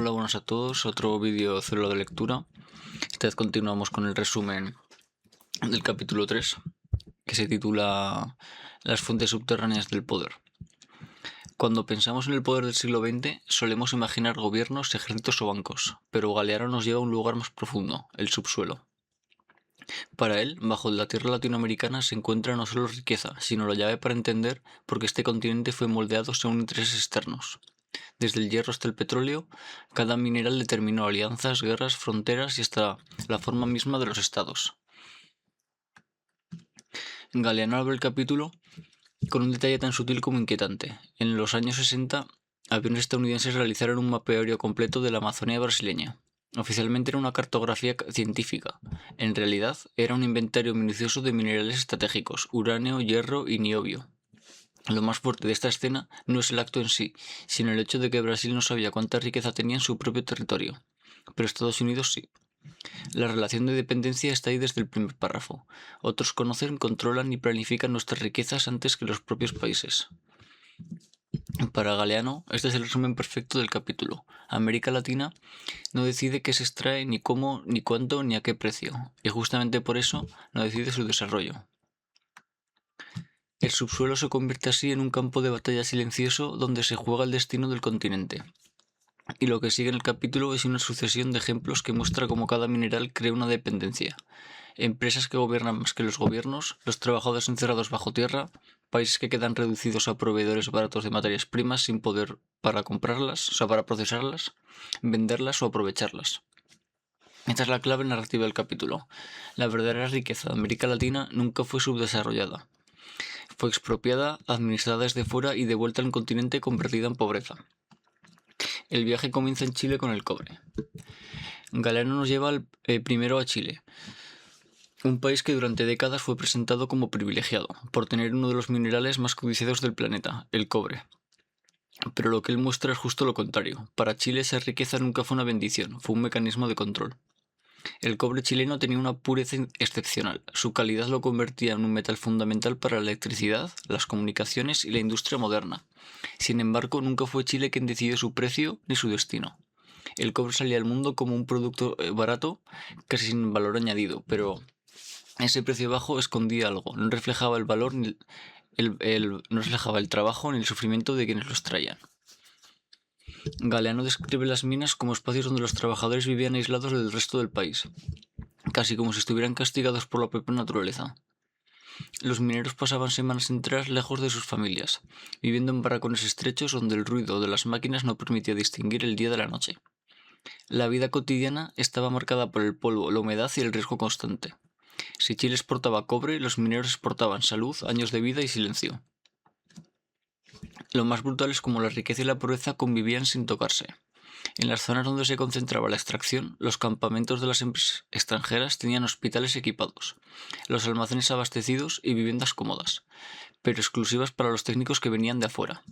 Hola, buenas a todos. Otro vídeo célula de lectura. Esta vez continuamos con el resumen del capítulo 3, que se titula Las fuentes subterráneas del poder. Cuando pensamos en el poder del siglo XX, solemos imaginar gobiernos, ejércitos o bancos, pero Galeano nos lleva a un lugar más profundo, el subsuelo. Para él, bajo la tierra latinoamericana se encuentra no solo riqueza, sino la llave para entender por qué este continente fue moldeado según intereses externos. Desde el hierro hasta el petróleo, cada mineral determinó alianzas, guerras, fronteras y hasta la forma misma de los estados. Galeano abre el capítulo con un detalle tan sutil como inquietante. En los años 60, aviones estadounidenses realizaron un mapeario completo de la Amazonía brasileña. Oficialmente era una cartografía científica. En realidad, era un inventario minucioso de minerales estratégicos, uranio, hierro y niobio. Lo más fuerte de esta escena no es el acto en sí, sino el hecho de que Brasil no sabía cuánta riqueza tenía en su propio territorio, pero Estados Unidos sí. La relación de dependencia está ahí desde el primer párrafo. Otros conocen, controlan y planifican nuestras riquezas antes que los propios países. Para Galeano, este es el resumen perfecto del capítulo. América Latina no decide qué se extrae, ni cómo, ni cuánto, ni a qué precio, y justamente por eso no decide su desarrollo. El subsuelo se convierte así en un campo de batalla silencioso donde se juega el destino del continente. Y lo que sigue en el capítulo es una sucesión de ejemplos que muestra cómo cada mineral crea una dependencia. Empresas que gobiernan más que los gobiernos, los trabajadores encerrados bajo tierra, países que quedan reducidos a proveedores baratos de materias primas sin poder para comprarlas, o sea, para procesarlas, venderlas o aprovecharlas. Esta es la clave narrativa del capítulo. La verdadera riqueza de América Latina nunca fue subdesarrollada. Fue expropiada, administrada desde fuera y devuelta al continente convertida en pobreza. El viaje comienza en Chile con el cobre. Galeano nos lleva primero a Chile, un país que durante décadas fue presentado como privilegiado, por tener uno de los minerales más codiciados del planeta, el cobre. Pero lo que él muestra es justo lo contrario. Para Chile esa riqueza nunca fue una bendición, fue un mecanismo de control. El cobre chileno tenía una pureza excepcional. Su calidad lo convertía en un metal fundamental para la electricidad, las comunicaciones y la industria moderna. Sin embargo, nunca fue Chile quien decidió su precio ni su destino. El cobre salía al mundo como un producto barato, casi sin valor añadido, pero ese precio bajo escondía algo, no reflejaba el valor ni no reflejaba el trabajo ni el sufrimiento de quienes lo extraían. Galeano describe las minas como espacios donde los trabajadores vivían aislados del resto del país, casi como si estuvieran castigados por la propia naturaleza. Los mineros pasaban semanas enteras lejos de sus familias, viviendo en barracones estrechos donde el ruido de las máquinas no permitía distinguir el día de la noche. La vida cotidiana estaba marcada por el polvo, la humedad y el riesgo constante. Si Chile exportaba cobre, los mineros exportaban salud, años de vida y silencio. Lo más brutal es cómo la riqueza y la pobreza convivían sin tocarse. En las zonas donde se concentraba la extracción, los campamentos de las empresas extranjeras tenían hospitales equipados, los almacenes abastecidos y viviendas cómodas, pero exclusivas para los técnicos que venían de afuera.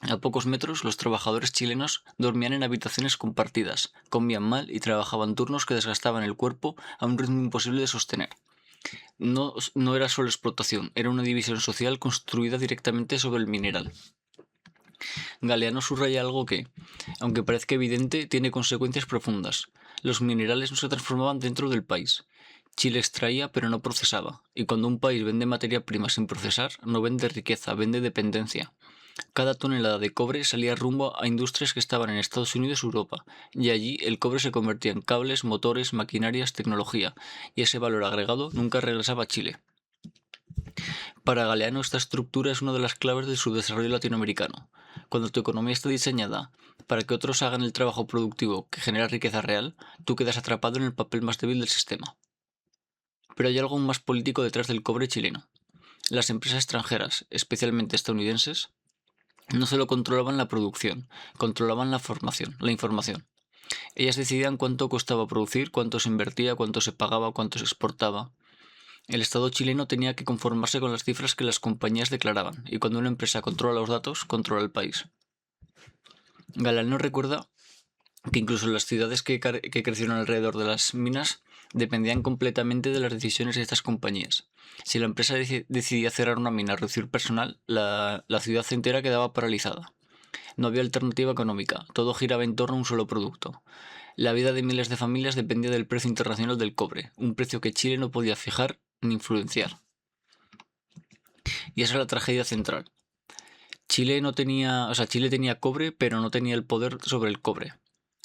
A pocos metros, los trabajadores chilenos dormían en habitaciones compartidas, comían mal y trabajaban turnos que desgastaban el cuerpo a un ritmo imposible de sostener. No era solo explotación, era una división social construida directamente sobre el mineral. Galeano subraya algo que, aunque parezca evidente, tiene consecuencias profundas. Los minerales no se transformaban dentro del país. Chile extraía pero no procesaba, y cuando un país vende materia prima sin procesar, no vende riqueza, vende dependencia. Cada tonelada de cobre salía rumbo a industrias que estaban en Estados Unidos y Europa, y allí el cobre se convertía en cables, motores, maquinarias, tecnología, y ese valor agregado nunca regresaba a Chile. Para Galeano esta estructura es una de las claves de su desarrollo latinoamericano. Cuando tu economía está diseñada para que otros hagan el trabajo productivo que genera riqueza real, tú quedas atrapado en el papel más débil del sistema. Pero hay algo más político detrás del cobre chileno. Las empresas extranjeras, especialmente estadounidenses, no solo controlaban la producción, controlaban la formación, la información. Ellas decidían cuánto costaba producir, cuánto se invertía, cuánto se pagaba, cuánto se exportaba. El Estado chileno tenía que conformarse con las cifras que las compañías declaraban, y cuando una empresa controla los datos, controla el país. Galeano recuerda que incluso las ciudades que crecieron alrededor de las minas dependían completamente de las decisiones de estas compañías. Si la empresa decidía cerrar una mina o reducir personal, la ciudad entera quedaba paralizada. No había alternativa económica, todo giraba en torno a un solo producto. La vida de miles de familias dependía del precio internacional del cobre, un precio que Chile no podía fijar ni influenciar. Y esa es la tragedia central. Chile tenía cobre, pero no tenía el poder sobre el cobre.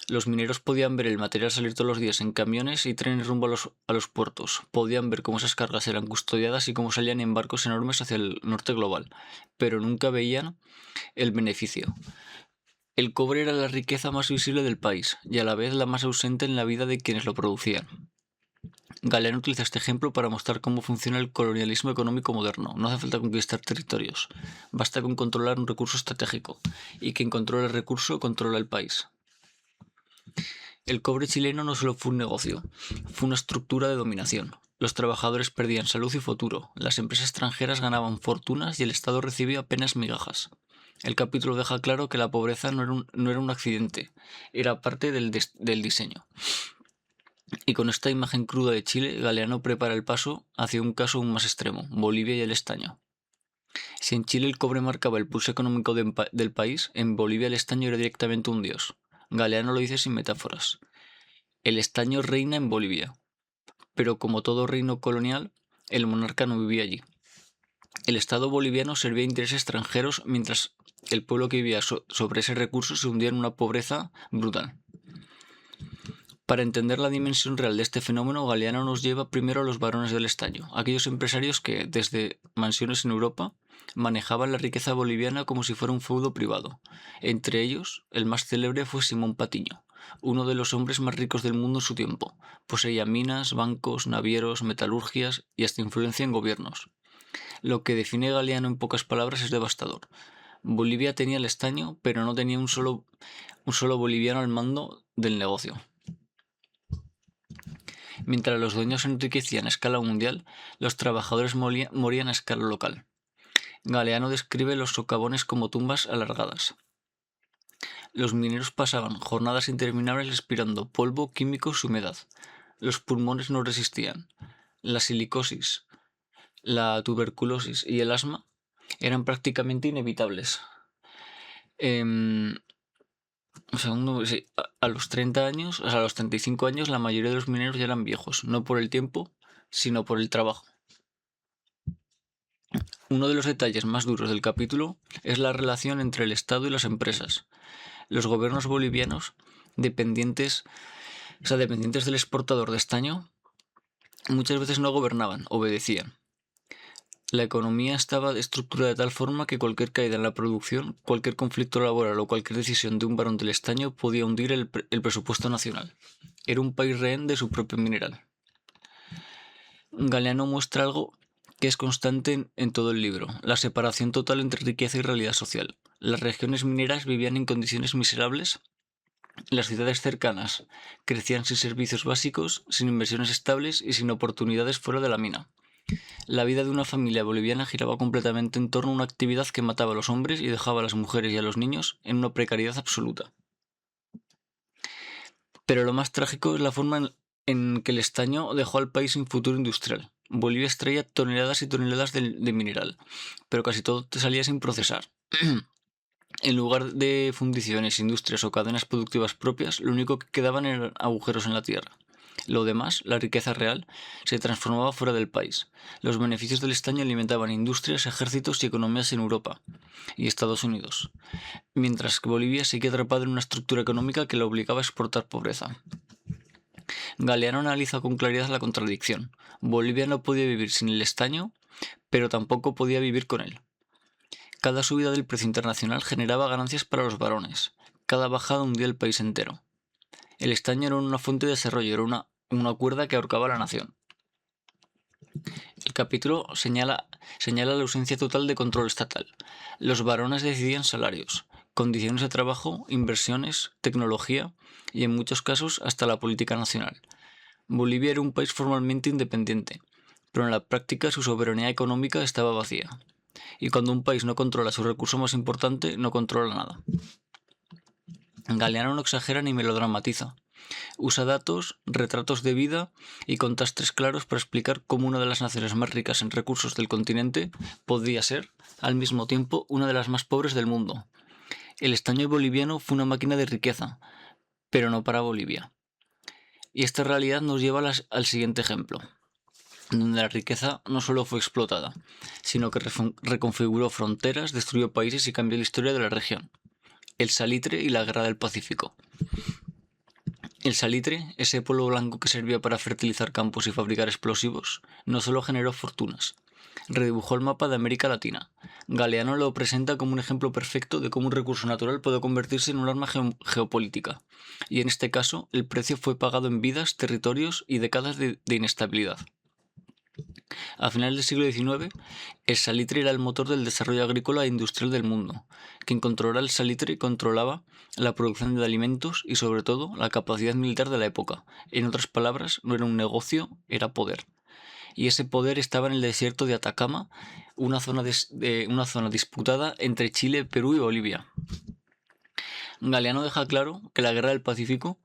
Los mineros podían ver el material salir todos los días en camiones y trenes rumbo a los puertos. Podían ver cómo esas cargas eran custodiadas y cómo salían en barcos enormes hacia el norte global, pero nunca veían el beneficio. El cobre era la riqueza más visible del país y a la vez la más ausente en la vida de quienes lo producían. Galeano utiliza este ejemplo para mostrar cómo funciona el colonialismo económico moderno. No hace falta conquistar territorios, basta con controlar un recurso estratégico, y quien controla el recurso controla el país. El cobre chileno no solo fue un negocio, fue una estructura de dominación. Los trabajadores perdían salud y futuro, las empresas extranjeras ganaban fortunas y el Estado recibía apenas migajas. El capítulo deja claro que la pobreza no era un accidente, era parte del diseño. Y con esta imagen cruda de Chile, Galeano prepara el paso hacia un caso aún más extremo, Bolivia y el estaño. Si en Chile el cobre marcaba el pulso económico del país, en Bolivia el estaño era directamente un dios. Galeano lo dice sin metáforas. El estaño reina en Bolivia, pero como todo reino colonial, el monarca no vivía allí. El Estado boliviano servía a intereses extranjeros mientras el pueblo que vivía sobre ese recurso se hundía en una pobreza brutal. Para entender la dimensión real de este fenómeno, Galeano nos lleva primero a los varones del estaño, aquellos empresarios que, desde mansiones en Europa, manejaban la riqueza boliviana como si fuera un feudo privado. Entre ellos, el más célebre fue Simón Patiño, uno de los hombres más ricos del mundo en su tiempo. Poseía minas, bancos, navieros, metalurgias y hasta influencia en gobiernos. Lo que define a Galeano en pocas palabras es devastador. Bolivia tenía el estaño, pero no tenía un solo boliviano al mando del negocio. Mientras los dueños se enriquecían a escala mundial, los trabajadores morían a escala local. Galeano describe los socavones como tumbas alargadas. Los mineros pasaban jornadas interminables respirando polvo, químicos y humedad. Los pulmones no resistían. La silicosis, la tuberculosis y el asma eran prácticamente inevitables. A los 30 años, a los 35 años, la mayoría de los mineros ya eran viejos, no por el tiempo, sino por el trabajo. Uno de los detalles más duros del capítulo es la relación entre el Estado y las empresas. Los gobiernos bolivianos, dependientes del exportador de estaño, muchas veces no gobernaban, obedecían. La economía estaba estructurada de tal forma que cualquier caída en la producción, cualquier conflicto laboral o cualquier decisión de un varón del estaño podía hundir el presupuesto nacional. Era un país rehén de su propio mineral. Galeano muestra algo que es constante en todo el libro, la separación total entre riqueza y realidad social. Las regiones mineras vivían en condiciones miserables, las ciudades cercanas crecían sin servicios básicos, sin inversiones estables y sin oportunidades fuera de la mina. La vida de una familia boliviana giraba completamente en torno a una actividad que mataba a los hombres y dejaba a las mujeres y a los niños en una precariedad absoluta. Pero lo más trágico es la forma en que el estaño dejó al país sin futuro industrial. Bolivia extraía toneladas y toneladas de mineral, pero casi todo salía sin procesar. En lugar de fundiciones, industrias o cadenas productivas propias, lo único que quedaban eran agujeros en la tierra. Lo demás, la riqueza real, se transformaba fuera del país. Los beneficios del estaño alimentaban industrias, ejércitos y economías en Europa y Estados Unidos, mientras que Bolivia seguía atrapada en una estructura económica que la obligaba a exportar pobreza. Galeano analiza con claridad la contradicción. Bolivia no podía vivir sin el estaño, pero tampoco podía vivir con él. Cada subida del precio internacional generaba ganancias para los varones. Cada bajada hundía el país entero. El estaño era una fuente de desarrollo, era una cuerda que ahorcaba a la nación. El capítulo señala la ausencia total de control estatal. Los varones decidían salarios, condiciones de trabajo, inversiones, tecnología y en muchos casos hasta la política nacional. Bolivia era un país formalmente independiente, pero en la práctica su soberanía económica estaba vacía. Y cuando un país no controla su recurso más importante, no controla nada. Galeano no exagera ni melodramatiza. Usa datos, retratos de vida y contrastes claros para explicar cómo una de las naciones más ricas en recursos del continente podía ser, al mismo tiempo, una de las más pobres del mundo. El estaño boliviano fue una máquina de riqueza, pero no para Bolivia. Y esta realidad nos lleva al siguiente ejemplo, donde la riqueza no solo fue explotada, sino que reconfiguró fronteras, destruyó países y cambió la historia de la región. El salitre y la guerra del Pacífico. El salitre, ese polvo blanco que servía para fertilizar campos y fabricar explosivos, no solo generó fortunas, redibujó el mapa de América Latina. Galeano lo presenta como un ejemplo perfecto de cómo un recurso natural puede convertirse en un arma geopolítica, y en este caso el precio fue pagado en vidas, territorios y décadas de inestabilidad. A finales del siglo XIX, el salitre era el motor del desarrollo agrícola e industrial del mundo. Quien controlaba el salitre controlaba la producción de alimentos y, sobre todo, la capacidad militar de la época. En otras palabras, no era un negocio, era poder. Y ese poder estaba en el desierto de Atacama, una zona disputada entre Chile, Perú y Bolivia. Galeano deja claro que la Guerra del Pacífico,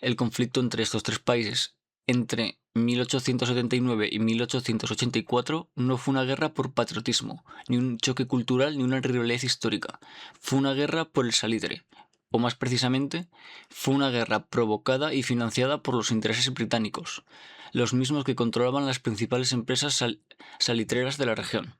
el conflicto entre estos tres países entre 1879 y 1884, no fue una guerra por patriotismo, ni un choque cultural, ni una rivalidad histórica. Fue una guerra por el salitre, o más precisamente, fue una guerra provocada y financiada por los intereses británicos, los mismos que controlaban las principales empresas salitreras de la región.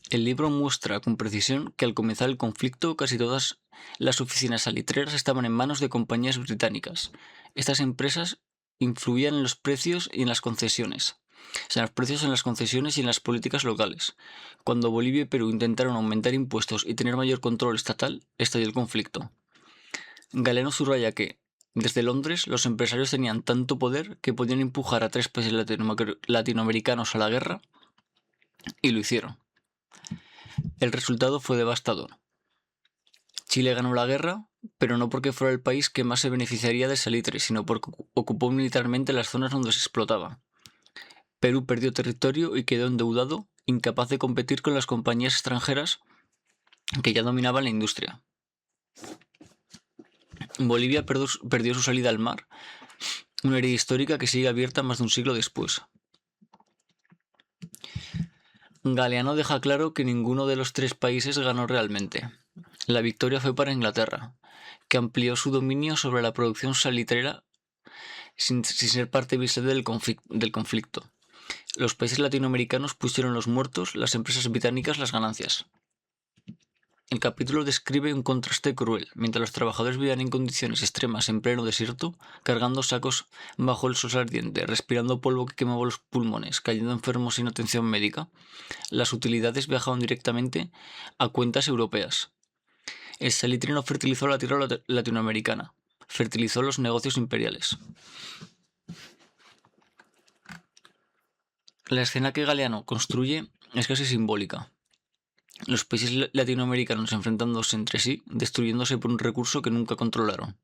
El libro muestra con precisión que al comenzar el conflicto casi todas las oficinas salitreras estaban en manos de compañías británicas. Estas empresas influían en los precios y en las concesiones. O sea, en los precios, en las concesiones y en las políticas locales. Cuando Bolivia y Perú intentaron aumentar impuestos y tener mayor control estatal, estalló el conflicto. Galeano subraya que, desde Londres, los empresarios tenían tanto poder que podían empujar a tres países latinoamericanos a la guerra, y lo hicieron. El resultado fue devastador. Chile ganó la guerra, pero no porque fuera el país que más se beneficiaría del salitre, sino porque ocupó militarmente las zonas donde se explotaba. Perú perdió territorio y quedó endeudado, incapaz de competir con las compañías extranjeras que ya dominaban la industria. Bolivia perdió su salida al mar, una herida histórica que sigue abierta más de un siglo después. Galeano deja claro que ninguno de los tres países ganó realmente. La victoria fue para Inglaterra, que amplió su dominio sobre la producción salitrera sin ser parte visible del conflicto. Los países latinoamericanos pusieron los muertos, las empresas británicas las ganancias. El capítulo describe un contraste cruel. Mientras los trabajadores vivían en condiciones extremas en pleno desierto, cargando sacos bajo el sol ardiente, respirando polvo que quemaba los pulmones, cayendo enfermos sin atención médica, las utilidades viajaban directamente a cuentas europeas. El salitre no fertilizó la tierra latinoamericana, fertilizó los negocios imperiales. La escena que Galeano construye es casi simbólica. Los países latinoamericanos enfrentándose entre sí, destruyéndose por un recurso que nunca controlaron.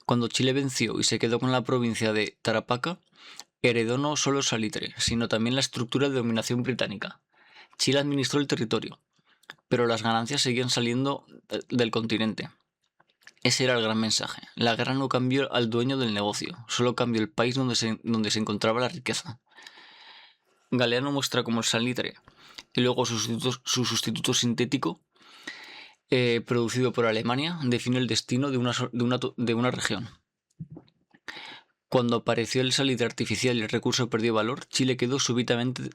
Cuando Chile venció y se quedó con la provincia de Tarapacá, heredó no solo el salitre, sino también la estructura de dominación británica. Chile administró el territorio, pero las ganancias seguían saliendo del continente. Ese era el gran mensaje. La guerra no cambió al dueño del negocio, solo cambió el país donde se encontraba la riqueza. Galeano muestra cómo el salitre y luego su sustituto sintético, producido por Alemania, define el destino de una región. Cuando apareció el salitre artificial y el recurso perdió valor, Chile quedó súbitamente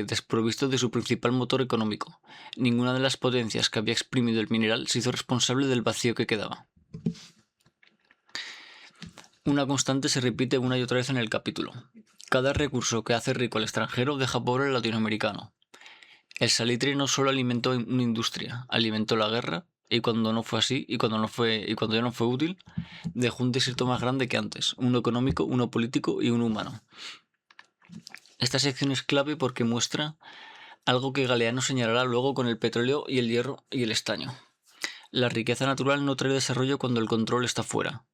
desprovisto de su principal motor económico. Ninguna de las potencias que había exprimido el mineral se hizo responsable del vacío que quedaba. Una constante se repite una y otra vez en el capítulo. Cada recurso que hace rico al extranjero deja pobre al latinoamericano. El salitre no solo alimentó una industria, alimentó la guerra, y cuando no fue así, y cuando ya no fue útil, dejó un desierto más grande que antes, uno económico, uno político y uno humano. Esta sección es clave porque muestra algo que Galeano señalará luego con el petróleo y el hierro y el estaño. La riqueza natural no trae desarrollo cuando el control está fuera.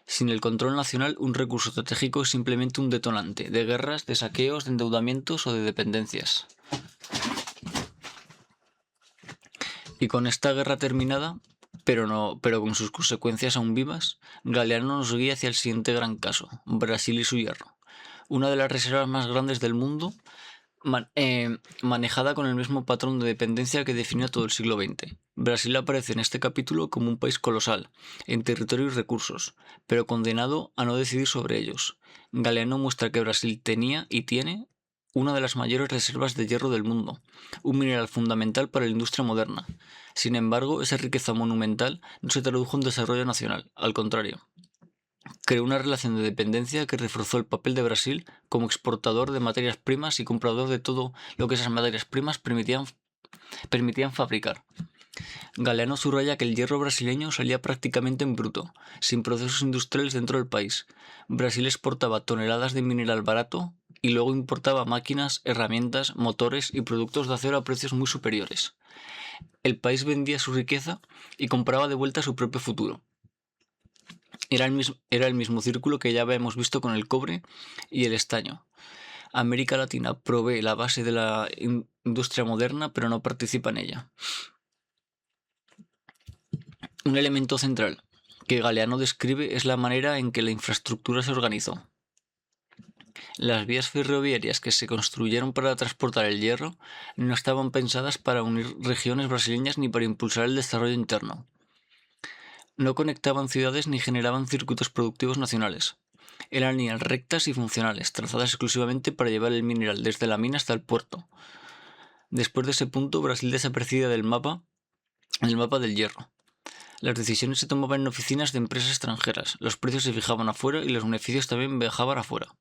Sin el control nacional, un recurso estratégico es simplemente un detonante de guerras, de saqueos, de endeudamientos o de dependencias. Y con esta guerra terminada, pero con sus consecuencias aún vivas, Galeano nos guía hacia el siguiente gran caso, Brasil y su hierro. Una de las reservas más grandes del mundo, manejada con el mismo patrón de dependencia que definió todo el siglo XX. Brasil aparece en este capítulo como un país colosal, en territorio y recursos, pero condenado a no decidir sobre ellos. Galeano muestra que Brasil tenía y tiene una de las mayores reservas de hierro del mundo, un mineral fundamental para la industria moderna. Sin embargo, esa riqueza monumental no se tradujo en desarrollo nacional, al contrario. Creó una relación de dependencia que reforzó el papel de Brasil como exportador de materias primas y comprador de todo lo que esas materias primas permitían fabricar. Galeano subraya que el hierro brasileño salía prácticamente en bruto, sin procesos industriales dentro del país. Brasil exportaba toneladas de mineral barato y luego importaba máquinas, herramientas, motores y productos de acero a precios muy superiores. El país vendía su riqueza y compraba de vuelta su propio futuro. Era el mismo círculo que ya habíamos visto con el cobre y el estaño. América Latina provee la base de la industria moderna, pero no participa en ella. Un elemento central que Galeano describe es la manera en que la infraestructura se organizó. Las vías ferroviarias que se construyeron para transportar el hierro no estaban pensadas para unir regiones brasileñas ni para impulsar el desarrollo interno. No conectaban ciudades ni generaban circuitos productivos nacionales. Eran líneas rectas y funcionales, trazadas exclusivamente para llevar el mineral desde la mina hasta el puerto. Después de ese punto, Brasil desaparecía del mapa del hierro. Las decisiones se tomaban en oficinas de empresas extranjeras, los precios se fijaban afuera y los beneficios también viajaban afuera.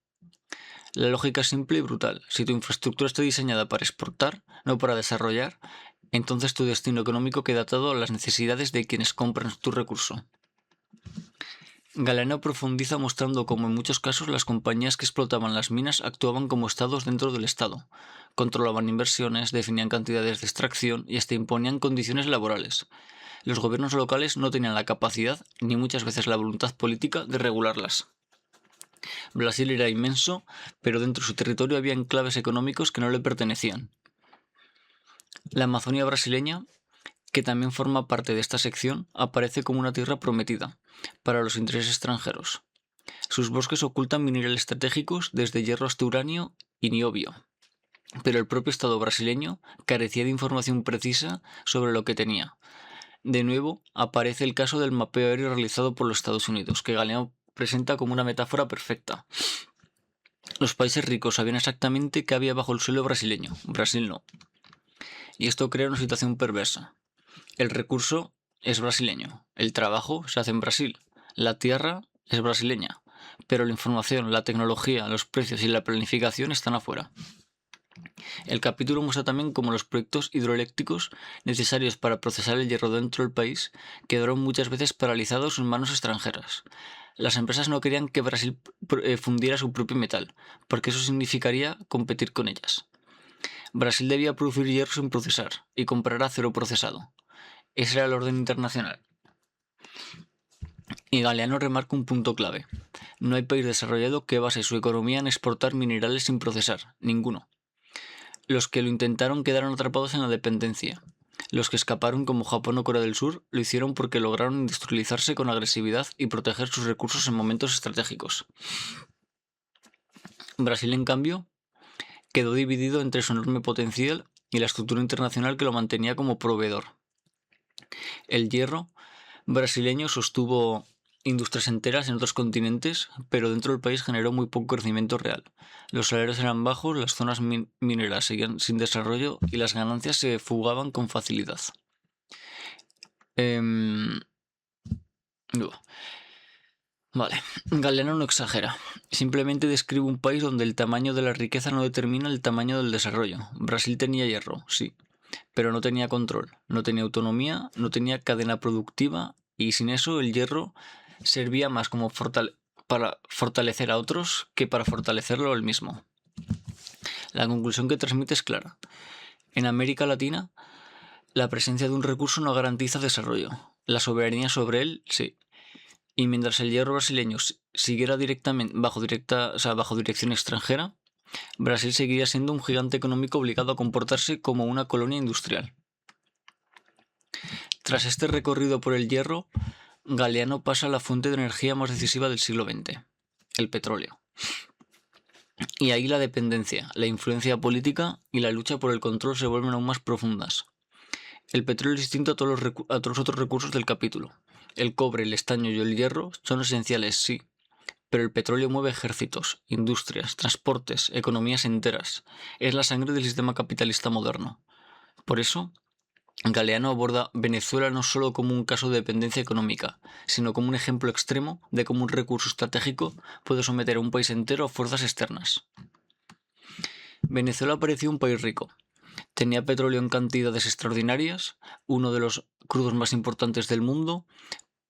La lógica es simple y brutal. Si tu infraestructura está diseñada para exportar, no para desarrollar, entonces tu destino económico queda atado a las necesidades de quienes compran tu recurso. Galeano profundiza mostrando cómo en muchos casos las compañías que explotaban las minas actuaban como estados dentro del Estado. Controlaban inversiones, definían cantidades de extracción y hasta imponían condiciones laborales. Los gobiernos locales no tenían la capacidad, ni muchas veces la voluntad política, de regularlas. Brasil era inmenso, pero dentro de su territorio había enclaves económicos que no le pertenecían. La Amazonia brasileña, que también forma parte de esta sección, aparece como una tierra prometida para los intereses extranjeros. Sus bosques ocultan minerales estratégicos desde hierro hasta uranio y niobio, pero el propio Estado brasileño carecía de información precisa sobre lo que tenía. De nuevo, aparece el caso del mapeo aéreo realizado por los Estados Unidos, que Galeano presenta como una metáfora perfecta. Los países ricos sabían exactamente qué había bajo el suelo brasileño, Brasil no. Y esto crea una situación perversa. El recurso es brasileño, el trabajo se hace en Brasil, la tierra es brasileña, pero la información, la tecnología, los precios y la planificación están afuera. El capítulo muestra también cómo los proyectos hidroeléctricos necesarios para procesar el hierro dentro del país quedaron muchas veces paralizados en manos extranjeras. Las empresas no querían que Brasil fundiera su propio metal, porque eso significaría competir con ellas. Brasil debía producir hierro sin procesar y comprar acero procesado. Ese era el orden internacional. Y Galeano remarca un punto clave. No hay país desarrollado que base su economía en exportar minerales sin procesar, ninguno. Los que lo intentaron quedaron atrapados en la dependencia. Los que escaparon, como Japón o Corea del Sur, lo hicieron porque lograron industrializarse con agresividad y proteger sus recursos en momentos estratégicos. Brasil, en cambio, quedó dividido entre su enorme potencial y la estructura internacional que lo mantenía como proveedor. El hierro brasileño sostuvo industrias enteras en otros continentes, pero dentro del país generó muy poco crecimiento real. Los salarios eran bajos, las zonas mineras seguían sin desarrollo y las ganancias se fugaban con facilidad. Vale, Galeano no exagera, simplemente describe un país donde el tamaño de la riqueza no determina el tamaño del desarrollo. Brasil tenía hierro, sí, pero no tenía control, no tenía autonomía, no tenía cadena productiva y sin eso el hierro servía más como para fortalecer a otros que para fortalecerlo él mismo. La conclusión que transmite es clara. En América Latina, la presencia de un recurso no garantiza desarrollo. La soberanía sobre él, sí. Y mientras el hierro brasileño siguiera bajo dirección extranjera, Brasil seguiría siendo un gigante económico obligado a comportarse como una colonia industrial. Tras este recorrido por el hierro, Galeano pasa a la fuente de energía más decisiva del siglo XX, el petróleo. Y ahí la dependencia, la influencia política y la lucha por el control se vuelven aún más profundas. El petróleo es distinto a todos los otros recursos del capítulo. El cobre, el estaño y el hierro son esenciales, sí, pero el petróleo mueve ejércitos, industrias, transportes, economías enteras. Es la sangre del sistema capitalista moderno. Por eso, Galeano aborda Venezuela no solo como un caso de dependencia económica, sino como un ejemplo extremo de cómo un recurso estratégico puede someter a un país entero a fuerzas externas. Venezuela parecía un país rico. Tenía petróleo en cantidades extraordinarias, uno de los crudos más importantes del mundo,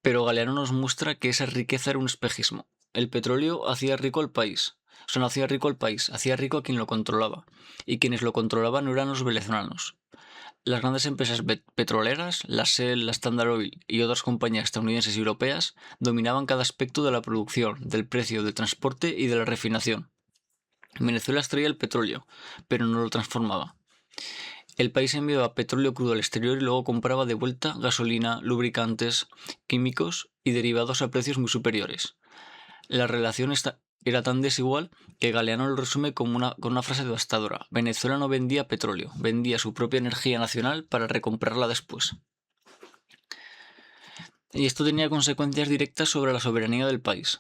pero Galeano nos muestra que esa riqueza era un espejismo. El petróleo hacía rico al país. O sea, no hacía rico al país, hacía rico a quien lo controlaba. Y quienes lo controlaban no eran los venezolanos. Las grandes empresas petroleras, la Shell, la Standard Oil y otras compañías estadounidenses y europeas dominaban cada aspecto de la producción, del precio, del transporte y de la refinación. Venezuela extraía el petróleo, pero no lo transformaba. El país enviaba petróleo crudo al exterior y luego compraba de vuelta gasolina, lubricantes, químicos y derivados a precios muy superiores. La relación era tan desigual que Galeano lo resume con una frase devastadora. Venezuela no vendía petróleo, vendía su propia energía nacional para recomprarla después. Y esto tenía consecuencias directas sobre la soberanía del país.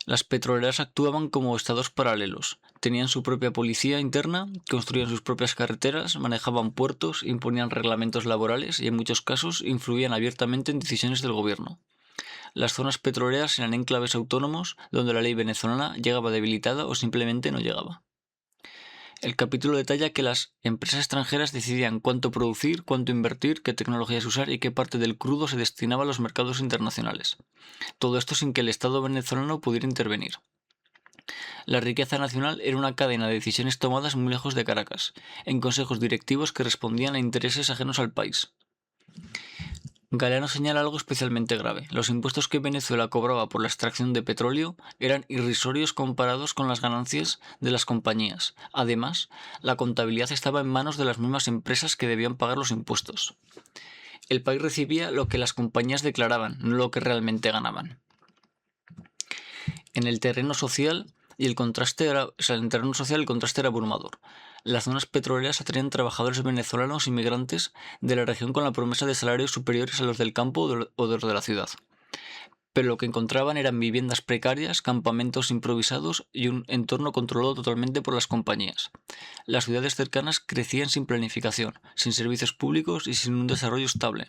Las petroleras actuaban como estados paralelos. Tenían su propia policía interna, construían sus propias carreteras, manejaban puertos, imponían reglamentos laborales y en muchos casos influían abiertamente en decisiones del gobierno. Las zonas petroleras eran enclaves autónomos donde la ley venezolana llegaba debilitada o simplemente no llegaba. El capítulo detalla que las empresas extranjeras decidían cuánto producir, cuánto invertir, qué tecnologías usar y qué parte del crudo se destinaba a los mercados internacionales. Todo esto sin que el Estado venezolano pudiera intervenir. La riqueza nacional era una cadena de decisiones tomadas muy lejos de Caracas, en consejos directivos que respondían a intereses ajenos al país. Galeano señala algo especialmente grave. Los impuestos que Venezuela cobraba por la extracción de petróleo eran irrisorios comparados con las ganancias de las compañías. Además, la contabilidad estaba en manos de las mismas empresas que debían pagar los impuestos. El país recibía lo que las compañías declaraban, no lo que realmente ganaban. En el terreno social, el contraste era abrumador. Las zonas petroleras atraían trabajadores venezolanos inmigrantes de la región con la promesa de salarios superiores a los del campo o de los de la ciudad. Pero lo que encontraban eran viviendas precarias, campamentos improvisados y un entorno controlado totalmente por las compañías. Las ciudades cercanas crecían sin planificación, sin servicios públicos y sin un desarrollo estable.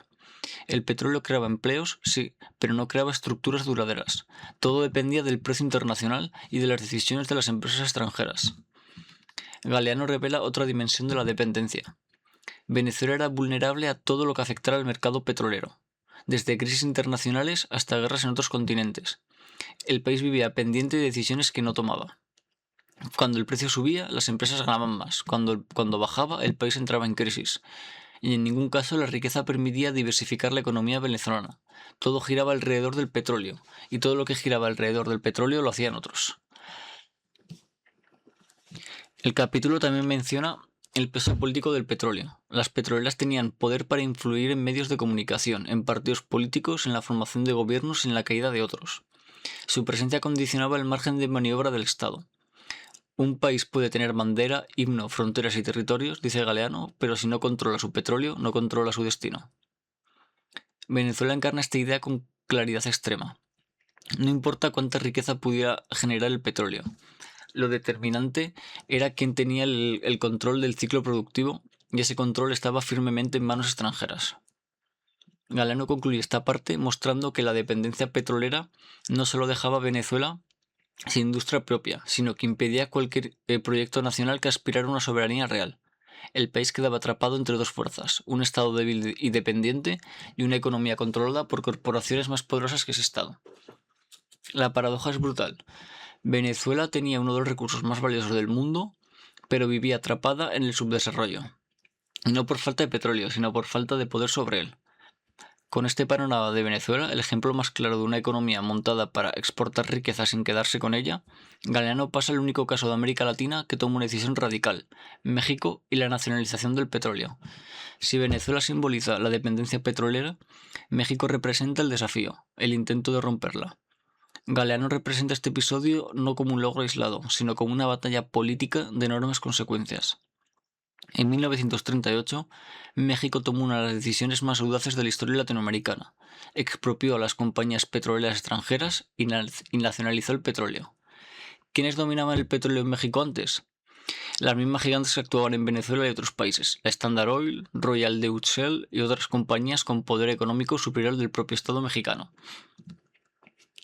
El petróleo creaba empleos, sí, pero no creaba estructuras duraderas. Todo dependía del precio internacional y de las decisiones de las empresas extranjeras. Galeano revela otra dimensión de la dependencia. Venezuela era vulnerable a todo lo que afectara al mercado petrolero, desde crisis internacionales hasta guerras en otros continentes. El país vivía pendiente de decisiones que no tomaba. Cuando el precio subía, las empresas ganaban más. Cuando bajaba, el país entraba en crisis. Y en ningún caso la riqueza permitía diversificar la economía venezolana. Todo giraba alrededor del petróleo, y todo lo que giraba alrededor del petróleo lo hacían otros. El capítulo también menciona el peso político del petróleo. Las petroleras tenían poder para influir en medios de comunicación, en partidos políticos, en la formación de gobiernos y en la caída de otros. Su presencia condicionaba el margen de maniobra del Estado. Un país puede tener bandera, himno, fronteras y territorios, dice Galeano, pero si no controla su petróleo, no controla su destino. Venezuela encarna esta idea con claridad extrema. No importa cuánta riqueza pudiera generar el petróleo. Lo determinante era quién tenía el control del ciclo productivo y ese control estaba firmemente en manos extranjeras. Galeano concluye esta parte mostrando que la dependencia petrolera no solo dejaba a Venezuela sin industria propia, sino que impedía cualquier proyecto nacional que aspirara a una soberanía real. El país quedaba atrapado entre dos fuerzas, un Estado débil y dependiente y una economía controlada por corporaciones más poderosas que ese Estado. La paradoja es brutal. Venezuela tenía uno de los recursos más valiosos del mundo, pero vivía atrapada en el subdesarrollo. Y no por falta de petróleo, sino por falta de poder sobre él. Con este panorama de Venezuela, el ejemplo más claro de una economía montada para exportar riqueza sin quedarse con ella, Galeano pasa al único caso de América Latina que toma una decisión radical: México y la nacionalización del petróleo. Si Venezuela simboliza la dependencia petrolera, México representa el desafío, el intento de romperla. Galeano representa este episodio no como un logro aislado, sino como una batalla política de enormes consecuencias. En 1938, México tomó una de las decisiones más audaces de la historia latinoamericana. Expropió a las compañías petroleras extranjeras y nacionalizó el petróleo. ¿Quiénes dominaban el petróleo en México antes? Las mismas gigantes que actuaban en Venezuela y otros países, la Standard Oil, Royal Dutch Shell y otras compañías con poder económico superior del propio Estado mexicano.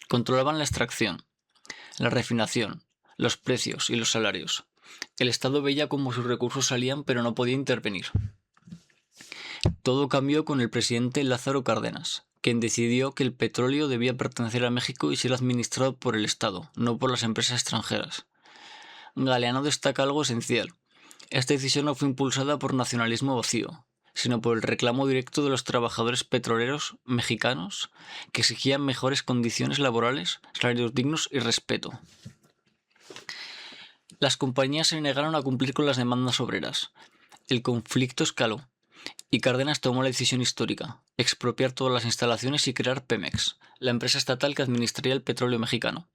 Controlaban la extracción, la refinación, los precios y los salarios. El Estado veía cómo sus recursos salían, pero no podía intervenir. Todo cambió con el presidente Lázaro Cárdenas, quien decidió que el petróleo debía pertenecer a México y ser administrado por el Estado, no por las empresas extranjeras. Galeano destaca algo esencial. Esta decisión no fue impulsada por nacionalismo vacío, sino por el reclamo directo de los trabajadores petroleros mexicanos que exigían mejores condiciones laborales, salarios dignos y respeto. Las compañías se negaron a cumplir con las demandas obreras. El conflicto escaló y Cárdenas tomó la decisión histórica: expropiar todas las instalaciones y crear Pemex, la empresa estatal que administraría el petróleo mexicano.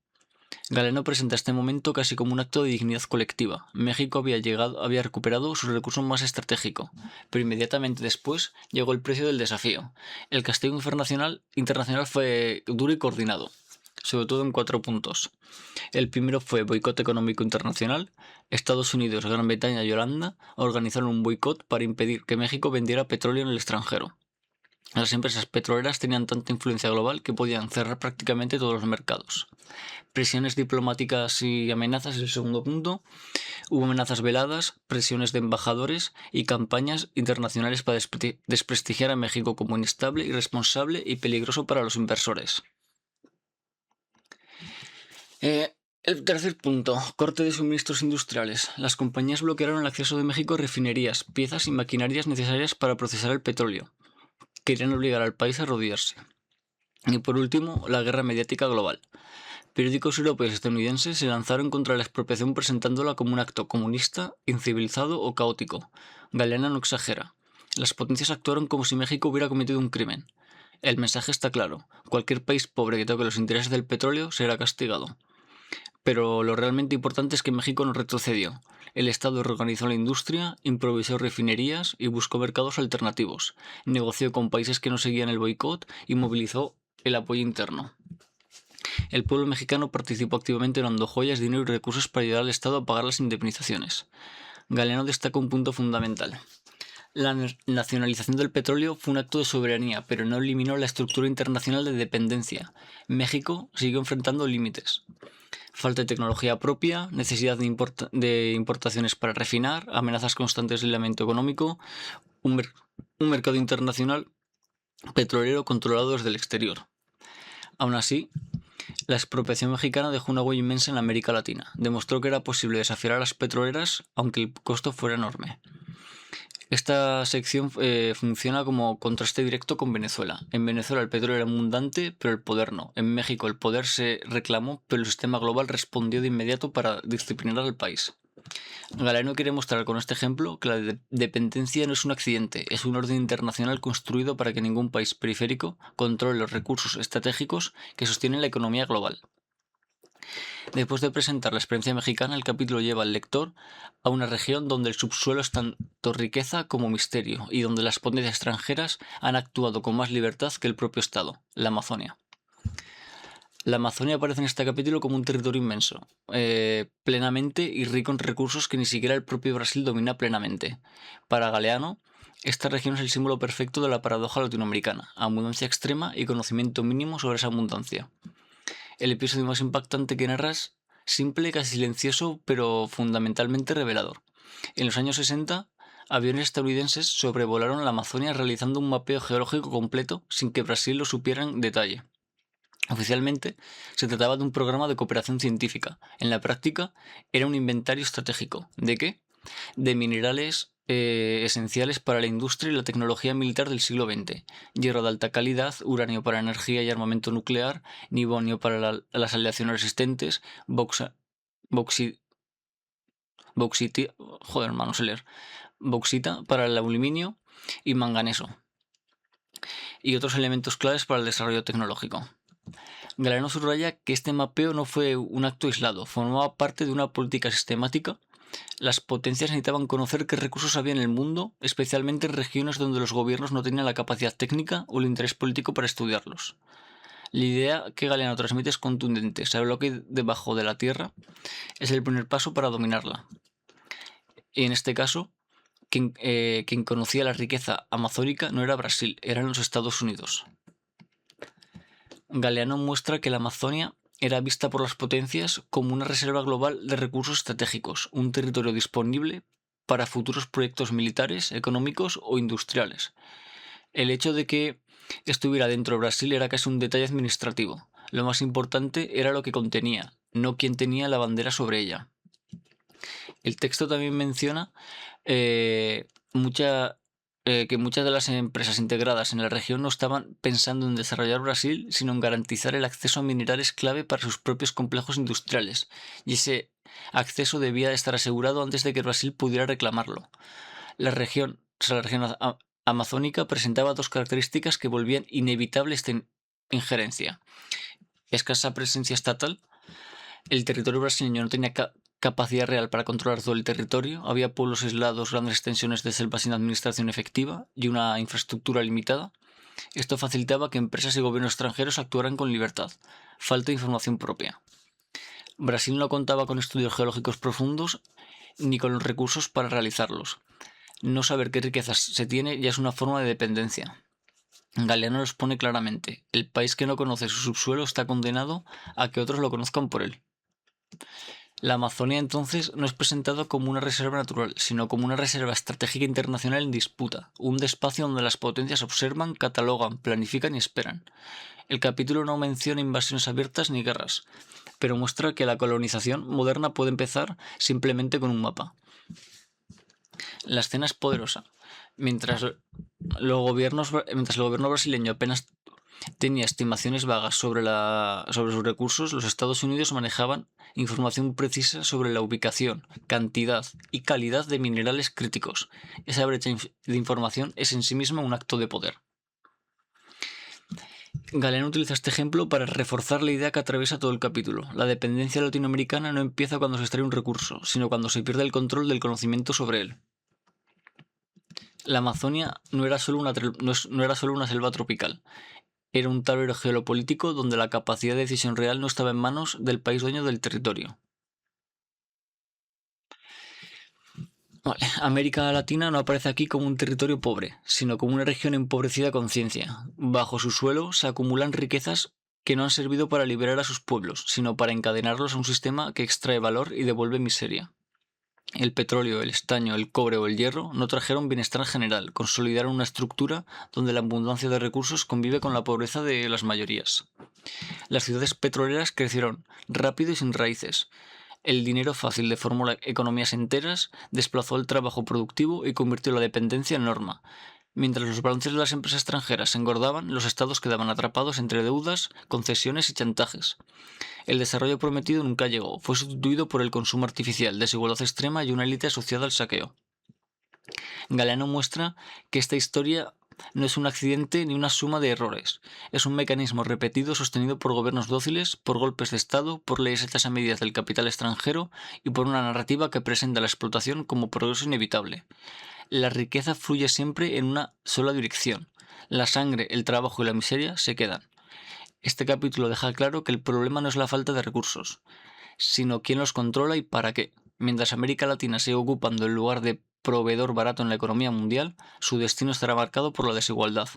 Galeano presenta este momento casi como un acto de dignidad colectiva. México había recuperado su recurso más estratégico, pero inmediatamente después llegó el precio del desafío. El castigo internacional fue duro y coordinado, sobre todo en 4 puntos. El primero fue boicot económico internacional. Estados Unidos, Gran Bretaña y Holanda organizaron un boicot para impedir que México vendiera petróleo en el extranjero. Las empresas petroleras tenían tanta influencia global que podían cerrar prácticamente todos los mercados. Presiones diplomáticas y amenazas es el segundo punto. Hubo amenazas veladas, presiones de embajadores y campañas internacionales para desprestigiar a México como inestable, irresponsable y peligroso para los inversores. El tercer punto, corte de suministros industriales. Las compañías bloquearon el acceso de México a refinerías, piezas y maquinarias necesarias para procesar el petróleo. Querían obligar al país a rodearse. Y por último, la guerra mediática global. Periódicos europeos y estadounidenses se lanzaron contra la expropiación presentándola como un acto comunista, incivilizado o caótico. Galeano no exagera. Las potencias actuaron como si México hubiera cometido un crimen. El mensaje está claro: cualquier país pobre que toque los intereses del petróleo será castigado. Pero lo realmente importante es que México no retrocedió. El Estado reorganizó la industria, improvisó refinerías y buscó mercados alternativos. Negoció con países que no seguían el boicot y movilizó el apoyo interno. El pueblo mexicano participó activamente donando joyas, dinero y recursos para ayudar al Estado a pagar las indemnizaciones. Galeano destaca un punto fundamental. La nacionalización del petróleo fue un acto de soberanía, pero no eliminó la estructura internacional de dependencia. México siguió enfrentando límites. Falta de tecnología propia, necesidad de importaciones para refinar, amenazas constantes de aislamiento económico, un mercado internacional petrolero controlado desde el exterior. Aún así, la expropiación mexicana dejó una huella inmensa en América Latina. Demostró que era posible desafiar a las petroleras aunque el costo fuera enorme. Esta sección funciona como contraste directo con Venezuela. En Venezuela el petróleo era abundante, pero el poder no. En México el poder se reclamó, pero el sistema global respondió de inmediato para disciplinar al país. Galeano quiere mostrar con este ejemplo que la dependencia no es un accidente, es un orden internacional construido para que ningún país periférico controle los recursos estratégicos que sostienen la economía global. Después de presentar la experiencia mexicana, el capítulo lleva al lector a una región donde el subsuelo es tanto riqueza como misterio y donde las potencias extranjeras han actuado con más libertad que el propio Estado, la Amazonia. La Amazonia aparece en este capítulo como un territorio inmenso, plenamente y rico en recursos que ni siquiera el propio Brasil domina plenamente. Para Galeano, esta región es el símbolo perfecto de la paradoja latinoamericana: abundancia extrema y conocimiento mínimo sobre esa abundancia. El episodio más impactante que narras, simple, casi silencioso, pero fundamentalmente revelador. En los años 60, aviones estadounidenses sobrevolaron la Amazonia realizando un mapeo geológico completo sin que Brasil lo supiera en detalle. Oficialmente, se trataba de un programa de cooperación científica. En la práctica, era un inventario estratégico. ¿De qué? De minerales esenciales para la industria y la tecnología militar del siglo XX. Hierro de alta calidad, uranio para energía y armamento nuclear, nibonio para las aleaciones resistentes, bauxita, bauxita para el aluminio y manganeso, y otros elementos claves para el desarrollo tecnológico. Galeno subraya que este mapeo no fue un acto aislado, formaba parte de una política sistemática. Las potencias necesitaban conocer qué recursos había en el mundo, especialmente en regiones donde los gobiernos no tenían la capacidad técnica o el interés político para estudiarlos. La idea que Galeno transmite es contundente: saber lo que hay debajo de la tierra es el primer paso para dominarla. Y en este caso, quien conocía la riqueza amazónica no era Brasil, eran los Estados Unidos. Galeano muestra que la Amazonia era vista por las potencias como una reserva global de recursos estratégicos, un territorio disponible para futuros proyectos militares, económicos o industriales. El hecho de que estuviera dentro de Brasil era casi un detalle administrativo. Lo más importante era lo que contenía, no quién tenía la bandera sobre ella. El texto también menciona que muchas de las empresas integradas en la región no estaban pensando en desarrollar Brasil, sino en garantizar el acceso a minerales clave para sus propios complejos industriales, y ese acceso debía estar asegurado antes de que Brasil pudiera reclamarlo. La región amazónica presentaba dos características que volvían inevitable esta injerencia: escasa presencia estatal. El territorio brasileño no tenía capacidad real para controlar todo el territorio, había pueblos aislados, grandes extensiones de selva sin administración efectiva y una infraestructura limitada. Esto facilitaba que empresas y gobiernos extranjeros actuaran con libertad. Falta de información propia. Brasil no contaba con estudios geológicos profundos ni con los recursos para realizarlos. No saber qué riquezas se tiene ya es una forma de dependencia. Galeano los pone claramente: el país que no conoce su subsuelo está condenado a que otros lo conozcan por él. La Amazonia entonces no es presentada como una reserva natural, sino como una reserva estratégica internacional en disputa, un espacio donde las potencias observan, catalogan, planifican y esperan. El capítulo no menciona invasiones abiertas ni guerras, pero muestra que la colonización moderna puede empezar simplemente con un mapa. La escena es poderosa. Mientras el gobierno brasileño apenas tenía estimaciones vagas sobre sus recursos, los Estados Unidos manejaban información precisa sobre la ubicación, cantidad y calidad de minerales críticos. Esa brecha de información es en sí misma un acto de poder. Galeno utiliza este ejemplo para reforzar la idea que atraviesa todo el capítulo. La dependencia latinoamericana no empieza cuando se extrae un recurso, sino cuando se pierde el control del conocimiento sobre él. La Amazonia no era solo una selva tropical. Era un tablero geopolítico donde la capacidad de decisión real no estaba en manos del país dueño del territorio. América Latina no aparece aquí como un territorio pobre, sino como una región empobrecida con ciencia. Bajo su suelo se acumulan riquezas que no han servido para liberar a sus pueblos, sino para encadenarlos a un sistema que extrae valor y devuelve miseria. El petróleo, el estaño, el cobre o el hierro no trajeron bienestar general, consolidaron una estructura donde la abundancia de recursos convive con la pobreza de las mayorías. Las ciudades petroleras crecieron rápido y sin raíces. El dinero fácil deformó economías enteras, desplazó el trabajo productivo y convirtió la dependencia en norma. Mientras los balances de las empresas extranjeras se engordaban, los estados quedaban atrapados entre deudas, concesiones y chantajes. El desarrollo prometido nunca llegó, fue sustituido por el consumo artificial, desigualdad extrema y una élite asociada al saqueo. Galeano muestra que esta historia no es un accidente ni una suma de errores. Es un mecanismo repetido sostenido por gobiernos dóciles, por golpes de Estado, por leyes hechas a medida del capital extranjero y por una narrativa que presenta la explotación como progreso inevitable. La riqueza fluye siempre en una sola dirección. La sangre, el trabajo y la miseria se quedan. Este capítulo deja claro que el problema no es la falta de recursos, sino quién los controla y para qué. Mientras América Latina sigue ocupando el lugar de proveedor barato en la economía mundial, su destino estará marcado por la desigualdad.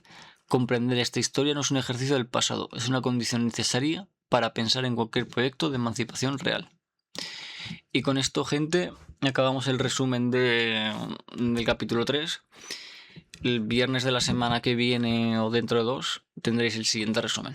Comprender esta historia no es un ejercicio del pasado, es una condición necesaria para pensar en cualquier proyecto de emancipación real. Y con esto, gente, acabamos el resumen del capítulo 3. El viernes de la semana que viene o dentro de 2 tendréis el siguiente resumen.